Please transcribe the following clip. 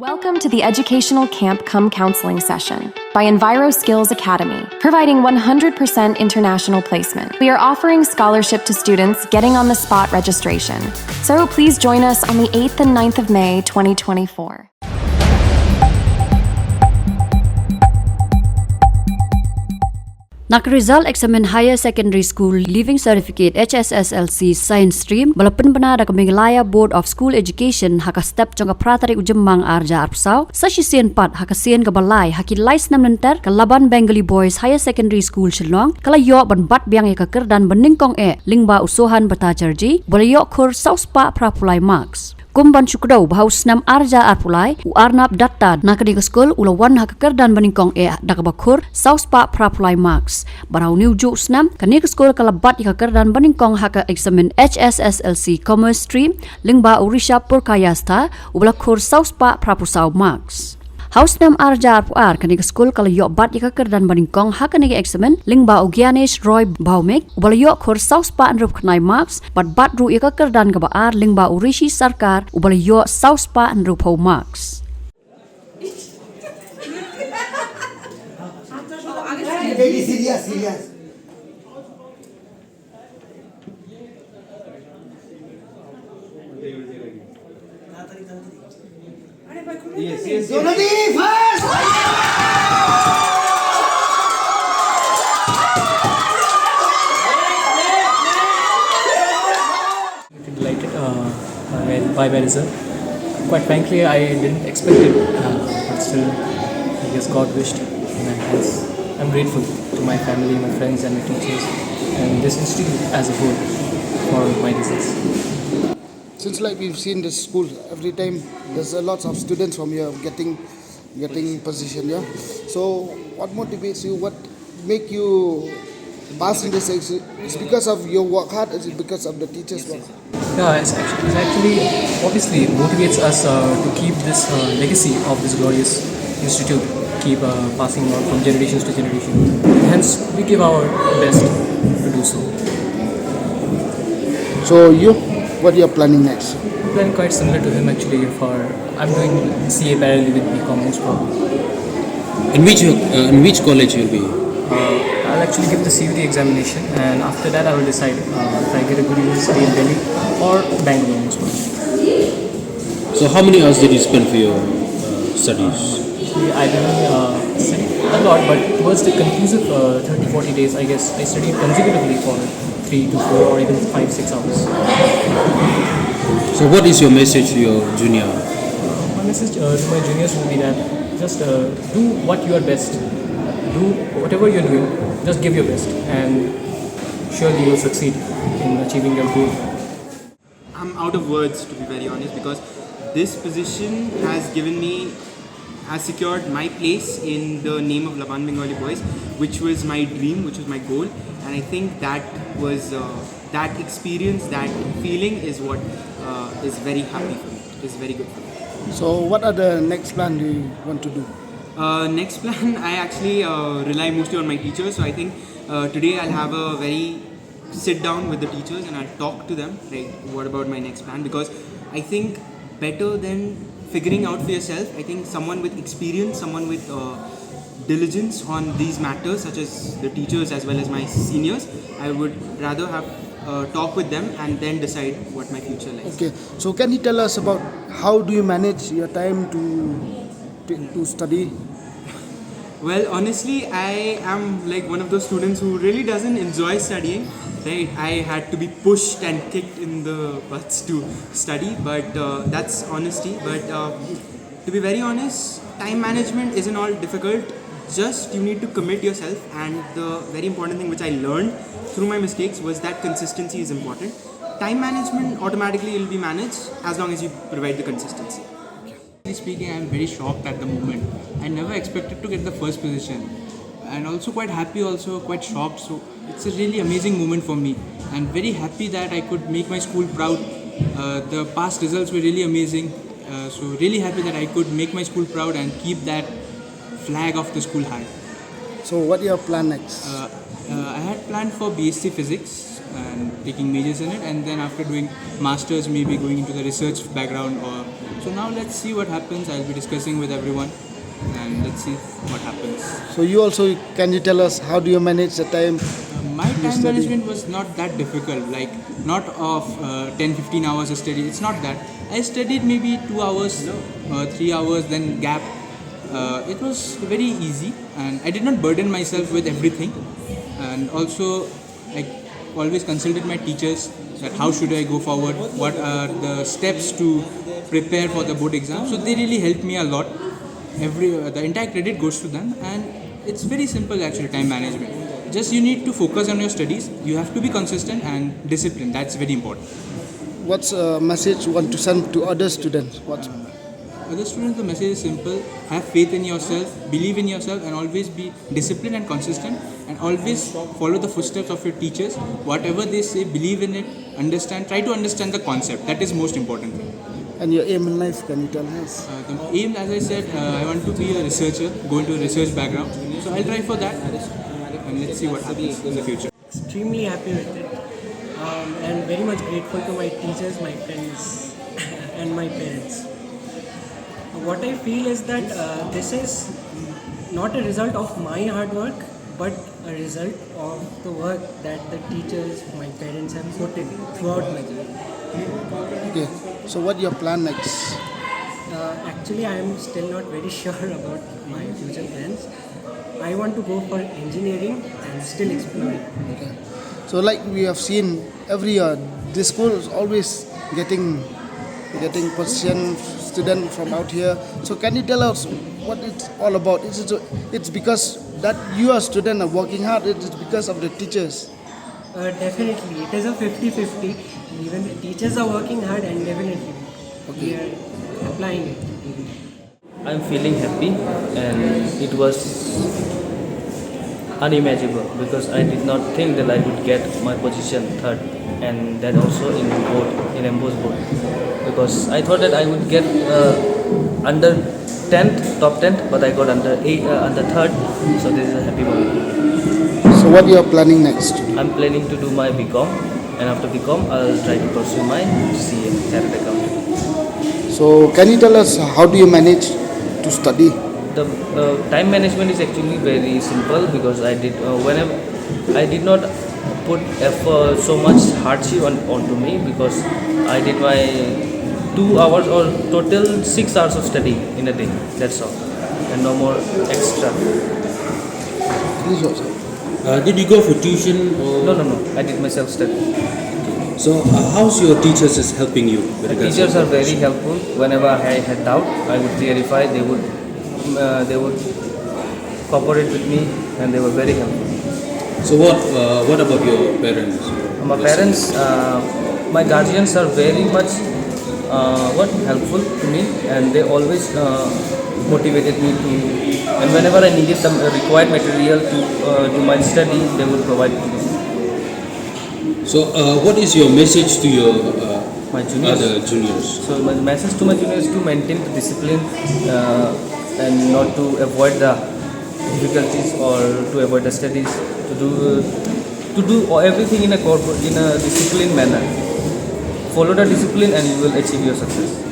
Welcome to the Educational Camp Come Counseling Session by Enviro Skills Academy, providing 100% international placement. We are offering scholarship to students getting on the spot registration. So please join us on the 8th and 9th of May 2024. Nak result examen higher secondary school leaving certificate HSSLC science stream balapan benar ke Meghalaya Board of School Education haka step jong pratarik ujemang arja arpsau sasisian pat haka sien ke balai haki lais nam Lynter ke Laban Bengalee Boys Higher Secondary School Shillong kala yo ban bat biang e keker dan beningkong lingba usohan batajarji boleh yo kur sauspa prapulai marks. Kumban syukudau bahau Snem arja arpulai u arnab datta nakadi ke skul ulawan hakaker dan beningkong dakabakur sauspa prapulai marks. Barau niuju Snem kani ke skul kalabat hakaker dan beningkong haka examen HSSLC Commerce Stream lingba urisha purkayasta ubalakur sauspa prapusau marks. Haus Snem arja arpuar kani ke skul kala yok bat ikaker dan beningkong haka negi examen lingba ugianesh Roy Baumik ubala yok kur saus pa anrup kenai marks bat ru ikaker dan kebaar lingba urishi sarkar ubala yok saus pa anrup hau marks. Serious. Yes. Ready, first! Delighted by my result. Quite frankly, I didn't expect it, but still, I guess God wished, and hence I'm grateful to my family, my friends, and my teachers, and this institute as a whole for my results. Since we've seen this school, every time there's a lots of students from here getting position, yeah. So what motivates you? What make you pass in this exam? It's because of your work hard. Is it because of the teachers' work? Yeah, it's actually obviously motivates us to keep this legacy of this glorious institute, keep passing on from generations to generation. Hence, we give our best to do so. So what you're planning next? I'm planning quite similar to him actually. I'm doing CA parallel with BCom most probably. In which college you'll be? I'll actually give the CUT examination, and after that I will decide if I get a good university in Delhi or Bengalee most probably. So how many hours did you spend for your studies? Actually, I didn't study a lot, but towards the conclusive 30-40 days, I guess I studied consecutively for 3 to 4 or even 5-6 hours. So what is your message to your junior? My message to my juniors would be that just do what you are best. Do whatever you're doing, just give your best, and surely you'll succeed in achieving your goal. I'm out of words, to be very honest, because this position has secured my place in the name of Laban Bengalee Boys, which was my dream, which was my goal, and I think that was that experience, that feeling is what is very happy for me. It's very good for me. So what are the next plan you want to do? Next plan, I actually rely mostly on my teachers. So I think today I'll have a very sit down with the teachers and I'll talk to them, like what about my next plan, because I think better than figuring out for yourself, I think someone with experience, someone with diligence on these matters, such as the teachers as well as my seniors, I would rather have talk with them and then decide what my future lies. Okay, so can you tell us about how do you manage your time to study? Well, honestly, I am like one of those students who really doesn't enjoy studying. Right, I had to be pushed and kicked in the butts to study, but that's honesty. But to be very honest, time management isn't all difficult. Just you need to commit yourself, and the very important thing which I learned through my mistakes was that consistency is important. Time management automatically will be managed as long as you provide the consistency. Speaking, I am very shocked at the moment. I never expected to get the first position, and also quite happy, also quite shocked. So it's a really amazing moment for me, and very happy that I could make my school proud. The past results were really amazing, so really happy that I could make my school proud and keep that flag of the school high. So what your plan next? I had planned for BSc Physics and taking majors in it, and then after doing masters, maybe going into the research background or So now let's see what happens. I'll be discussing with everyone, and let's see what happens. So you also, can you tell us how do you manage the time? My You time study. management was not that difficult, like not of 10-15 hours of study. It's not that. I studied maybe 2 hours, 3 hours, then gap. It was very easy, and I did not burden myself with everything. And also, I always consulted my teachers that how should I go forward, what are the steps to prepare for the board exam. So they really helped me a lot. The entire credit goes to them, and it's very simple actually, time management. Just you need to focus on your studies. You have to be consistent and disciplined. That's very important. What's a message you want to send to other students? Other students, the message is simple: have faith in yourself, believe in yourself, and always be disciplined and consistent. And always follow the footsteps of your teachers. Whatever they say, believe in it. Understand. Try to understand the concept. That is most important thing. And your aim in life, can you tell us? The aim, as I said, I want to be a researcher, go into a research background. So I'll try for that, and let's see what happens in the future. Extremely happy with it, and very much grateful to my teachers, my friends, and my parents. What I feel is that this is not a result of my hard work, but a result of the work that the teachers, my parents have put in throughout my journey. Okay. So what your plan next? Actually, I am still not very sure about my future plans. I want to go for engineering and still explore it. Okay. So like we have seen every year, this school is always getting position student from out here. So can you tell us what it's all about? It's because that you are student are working hard. It is because of the teachers. Definitely, it is a 50-50. Even the teachers are working hard, and definitely we are applying it. I'm feeling happy, and it was unimaginable because I did not think that I would get my position third, and that also in MBOSE board, because I thought that I would get under 10th, top 10th, but I got under third, so this is a happy moment. So what you are planning next? I'm planning to do my BCom, and after BCom I'll try to pursue my CA, Chartered Accountant. So can you tell us how do you manage to study? The time management is actually very simple because I did whenever I did not put effort so much hardship onto me, because I did my 2 hours or total 6 hours of study in a day. That's all, and no more extra. Please also. Did you go for tuition? Or? No. I did my self study. So how's your teachers is helping you? The teachers are very helpful. Whenever I had doubt, I would clarify. They would cooperate with me, and they were very helpful. So what about your parents? My parents, my guardians are very much helpful to me, and they always motivated me to. And whenever I needed some required material to do my study, they would provide to me. So what is your message to your My juniors. other juniors? So my message to my juniors is to maintain the discipline and not to avoid the difficulties or to avoid the studies. To do everything in a disciplined manner. Follow the discipline and you will achieve your success.